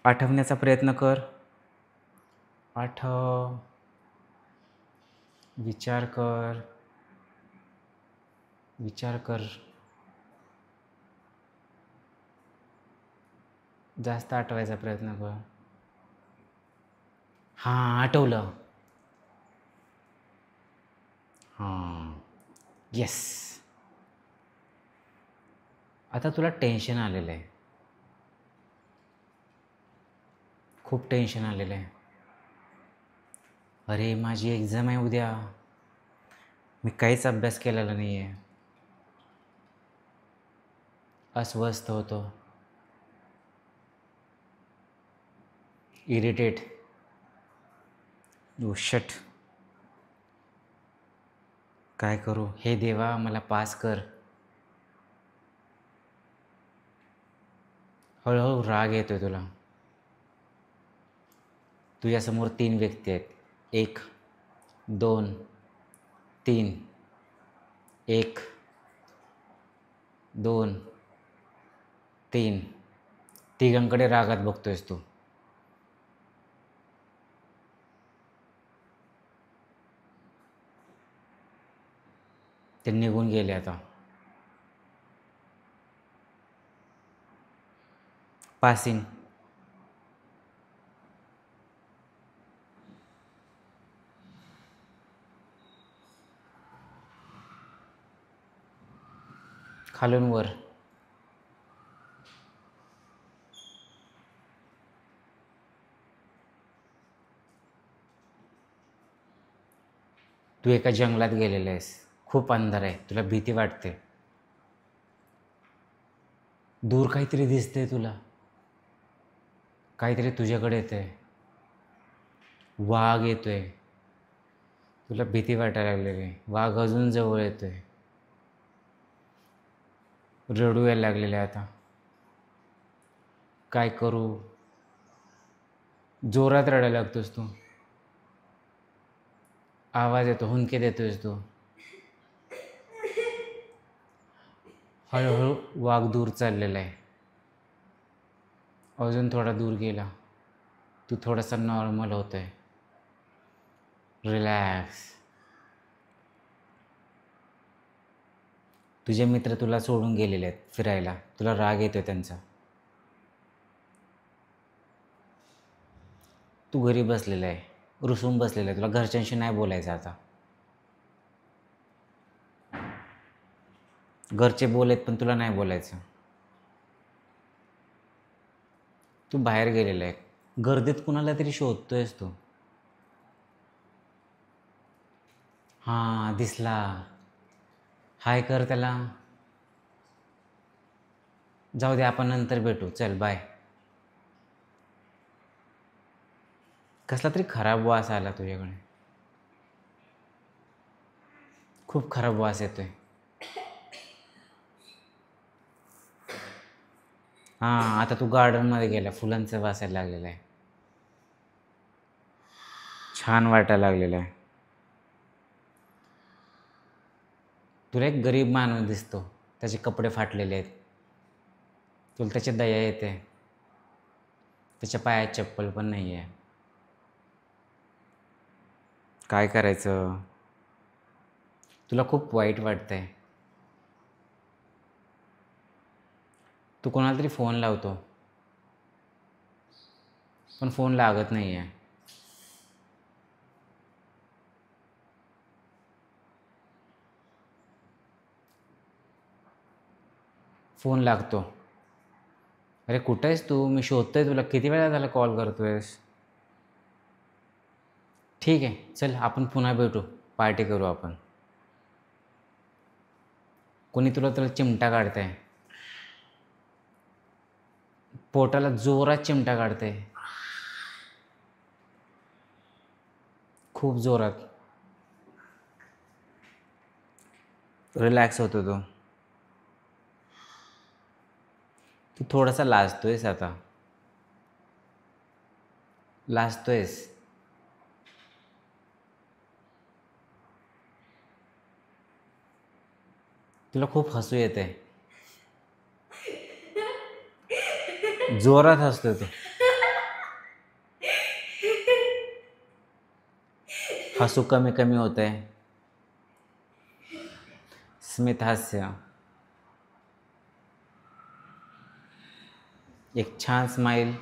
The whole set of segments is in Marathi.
आठवण्याचा प्रयत्न कर. आठव. विचार कर. विचार कर. जास्त आठवायचा प्रयत्न कर. हां, आठवलं. हां. येस. आता तुला टेन्शन आलेलं आहे. खूप टेन्शन आलेलं आहे. अरे माझी एक्झाम आहे उद्या. मी काहीच अभ्यास केलेला नाही आहे. अस्वस्थ होतो. इरिटेट. Oh shit. काय करू? हे देवा मला पास कर. हळूहळू राग येतोय तुला. तुझ्यासमोर 3 व्यक्ती आहेत. 1, 2, 3. 1, 2, 3. तिघांकडे रागात बघतोयस तू. ते निघून गेले आता. पासिंग. खालून वर. तू एका जंगलात गेलेला आहेस. खूप अंधार आहे. तुला भीती वाटते. दूर काहीतरी दिसतंय तुला. काहीतरी तुझ्याकडे येतंय. वाघ येतोय. तुला भीती वाटायला लागलेली आहे. वाघ अजून जवळ येतोय. रडू यायला लागलेलं आहे आता. काय करू? जोरात रडायला लागतोस तू. आवाज येतो. हुंदके देतोयस तू. हळूहळू वाघ दूर चाललेला आहे. अजून थोडा दूर गेला. तू थोडासा नॉर्मल होतोय. रिलॅक्स. तुझे मित्र तुला सोडून गेलेले आहेत फिरायला. तुला राग येतोय त्यांचा. तू घरी बसलेला आहे. रुसून बसलेला आहे. तुला घरच्यांशी नाही बोलायचं आता. घरचे बोलेत पण तुला नाही बोलायचं. तू बाहेर गेलेला आहे. गर्दीत कुणाला तरी शोधतोयस तू. हां, दिसला. हाय कर त्याला. जाऊ दे, आपण नंतर भेटू. चल बाय. कसला तरी खराब वास आला तुझ्याकडे. खूप खराब वास येतोय. हां, आता तू गार्डनमध्ये गेला. फुलांचा वास यायला लागलेला आहे. छान वाटायला लागलेलं आहे. तुला एक गरीब माणूस दिसतो. त्याचे कपडे फाटलेले आहेत. तुला त्याची दया येते. त्याच्या पायात चप्पल पण नाही आहे. काय करायचं? तुला खूप वाईट वाटतंय. तू कोणाला तरी फोन लावतो. पण फोन लागत नाही आहे. फोन लागतो. अरे कुठं आहेस तू? मी शोधतोय तुला. किती वेळा झाला कॉल करतोयस? ठीक आहे. चल आपण पुन्हा भेटू. पार्टी करू आपण. कोणी तुला तुला चिमटा काढतंय. पोटाला जोरात चिमटा काढतंय. खूप जोरात. रिलॅक्स होतो तो. तू थोडासा लाजतोयस आता. लाजतोयस. तुला खूप हसू येतंय. जोरात हसतोय तू. हसू कमी कमी होत आहे. स्मित हास्य, एक छान स्माईल,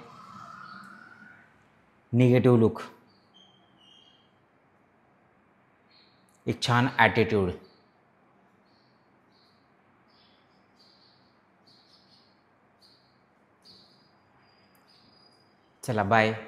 निगेटिव्ह लुक, एक छान ॲटिट्यूड. चला बाय.